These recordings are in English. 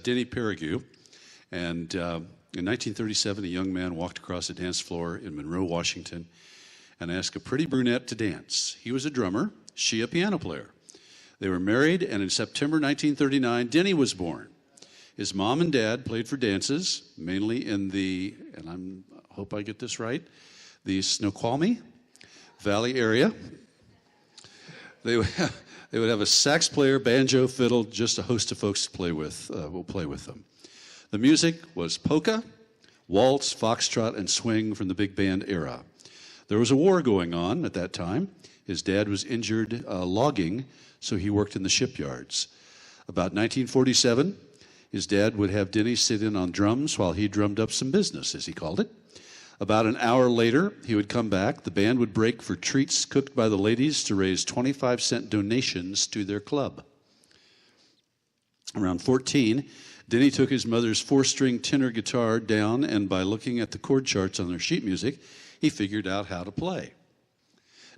Denny Perrigoue, and in 1937 a young man walked across a dance floor in Monroe, Washington and asked a pretty brunette to dance. He was a drummer, she a piano player. They were married, and in September 1939 Denny was born. His mom and dad played for dances, mainly in the, and I hope I get this right, the Snoqualmie Valley area. They would have a sax player, banjo, fiddle, just a host of folks to play with. Will play with them. The music was polka, waltz, foxtrot, and swing from the big band era. There was a war going on at that time. His dad was injured logging, so he worked in the shipyards. About 1947, his dad would have Denny sit in on drums while he drummed up some business, as he called it. About an hour later, he would come back. The band would break for treats cooked by the ladies to raise 25-cent donations to their club. Around 14, Denny took his mother's 4-string tenor guitar down, and by looking at the chord charts on their sheet music, he figured out how to play.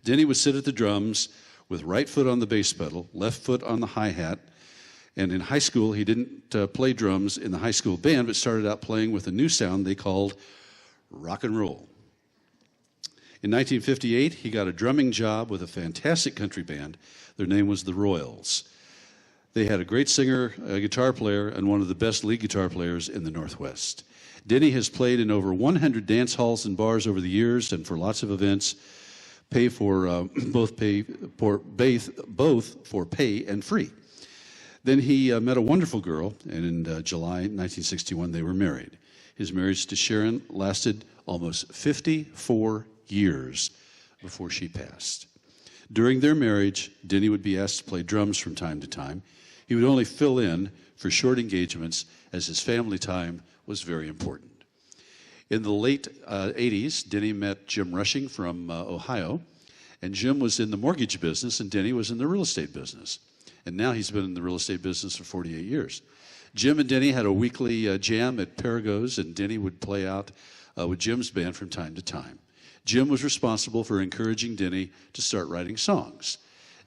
Denny would sit at the drums with right foot on the bass pedal, left foot on the hi-hat, and in high school, he didn't play drums in the high school band, but started out playing with a new sound they called rock and roll. In 1958, he got a drumming job with a fantastic country band. Their name was the Royals. They had a great singer, a guitar player, and one of the best lead guitar players in the Northwest. Denny has played in over 100 dance halls and bars over the years, and for lots of events, both for pay and free. Then he met a wonderful girl, and in July 1961, they were married. His marriage to Sharon lasted almost 54 years before she passed. During their marriage, Denny would be asked to play drums from time to time. He would only fill in for short engagements, as his family time was very important. In the late 80s, Denny met Jim Rushing from Ohio, and Jim was in the mortgage business and Denny was in the real estate business. And now he's been in the real estate business for 48 years. Jim and Denny had a weekly jam at Perrigoue's, and Denny would play out with Jim's band from time to time. Jim was responsible for encouraging Denny to start writing songs.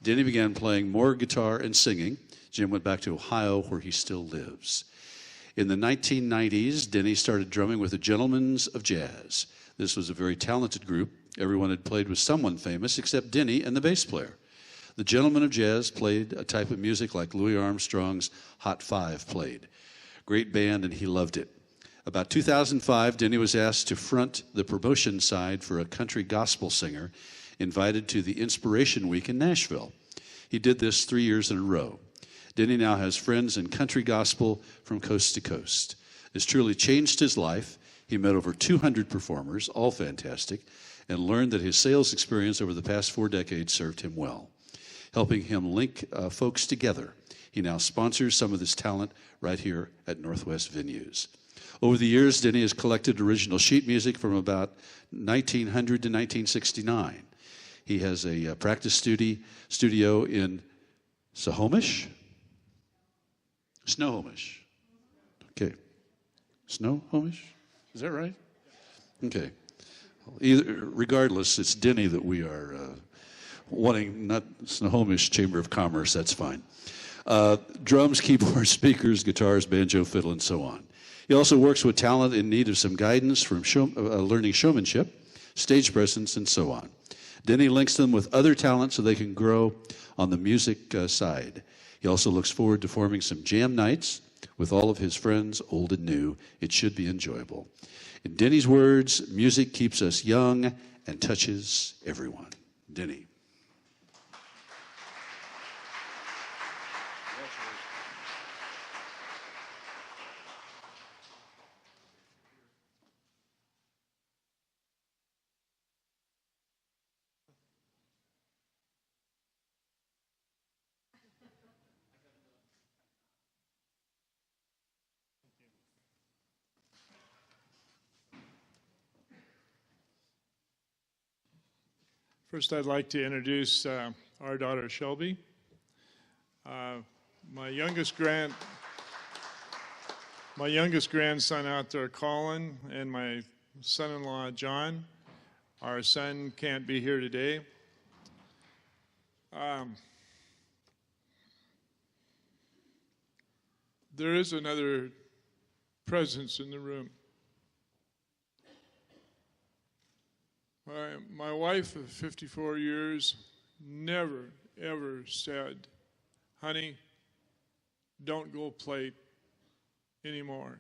Denny began playing more guitar and singing. Jim went back to Ohio, where he still lives. In the 1990s, Denny started drumming with the Gentlemen of Jazz. This was a very talented group. Everyone had played with someone famous except Denny and the bass player. The Gentlemen of Jazz played a type of music like Louis Armstrong's Hot Five played. Great band, and he loved it. About 2005, Denny was asked to front the promotion side for a country gospel singer invited to the Inspiration Week in Nashville. He did this 3 years in a row. Denny now has friends in country gospel from coast to coast. It's truly changed his life. He met over 200 performers, all fantastic, and learned that his sales experience over the past 4 decades served him well, helping him link folks together. He now sponsors some of this talent right here at Northwest venues. Over the years, Denny has collected original sheet music from about 1900 to 1969. He has a practice studio in Snohomish? Okay. Snohomish? Is that right? Okay. Regardless, it's Denny that we are wanting, not Snohomish Chamber of Commerce, that's fine. Drums, keyboards, speakers, guitars, banjo, fiddle, and so on. He also works with talent in need of some guidance from learning showmanship, stage presence, and so on. Denny links them with other talent so they can grow on the music side. He also looks forward to forming some jam nights with all of his friends, old and new. It should be enjoyable. In Denny's words, music keeps us young and touches everyone. Denny. First, I'd like to introduce our daughter, Shelby. My youngest grandson out there, Colin, and my son-in-law, John. Our son can't be here today. There is another presence in the room. My wife of 54 years never, ever said, honey, don't go play anymore.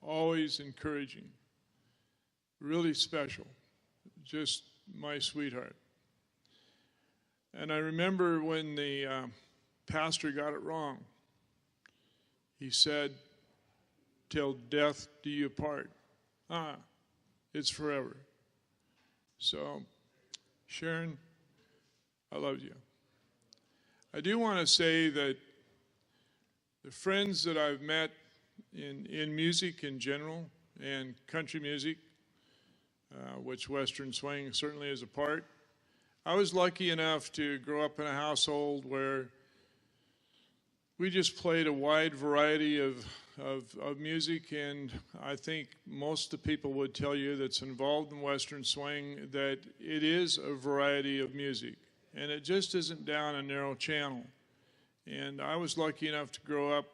Always encouraging. Really special. Just my sweetheart. And I remember when the pastor got it wrong. He said, till death do you part. It's forever. So, Sharon, I love you. I do want to say that the friends that I've met in music in general and country music, which Western Swing certainly is a part, I was lucky enough to grow up in a household where we just played a wide variety of music, and I think most of the people would tell you that's involved in Western Swing that it is a variety of music, and it just isn't down a narrow channel. And I was lucky enough to grow up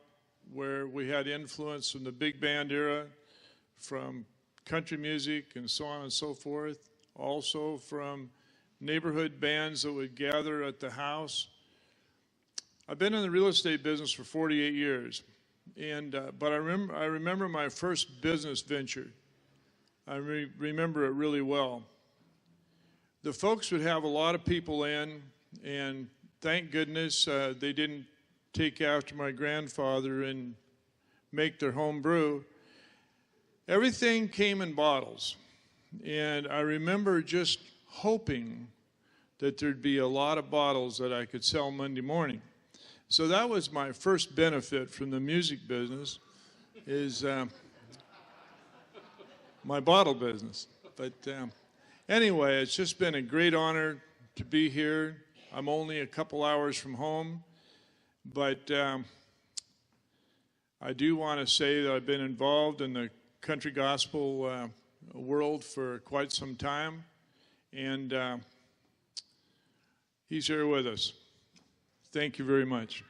where we had influence from the big band era, from country music and so on and so forth, also from neighborhood bands that would gather at the house. I've been in the real estate business for 48 years. But I remember my first business venture. I remember it really well. The folks would have a lot of people in, and thank goodness they didn't take after my grandfather and make their home brew. Everything came in bottles, and I remember just hoping that there'd be a lot of bottles that I could sell Monday morning. So that was my first benefit from the music business, is my bottle business. But anyway, it's just been a great honor to be here. I'm only a couple hours from home, but I do want to say that I've been involved in the country gospel world for quite some time, and he's here with us. Thank you very much.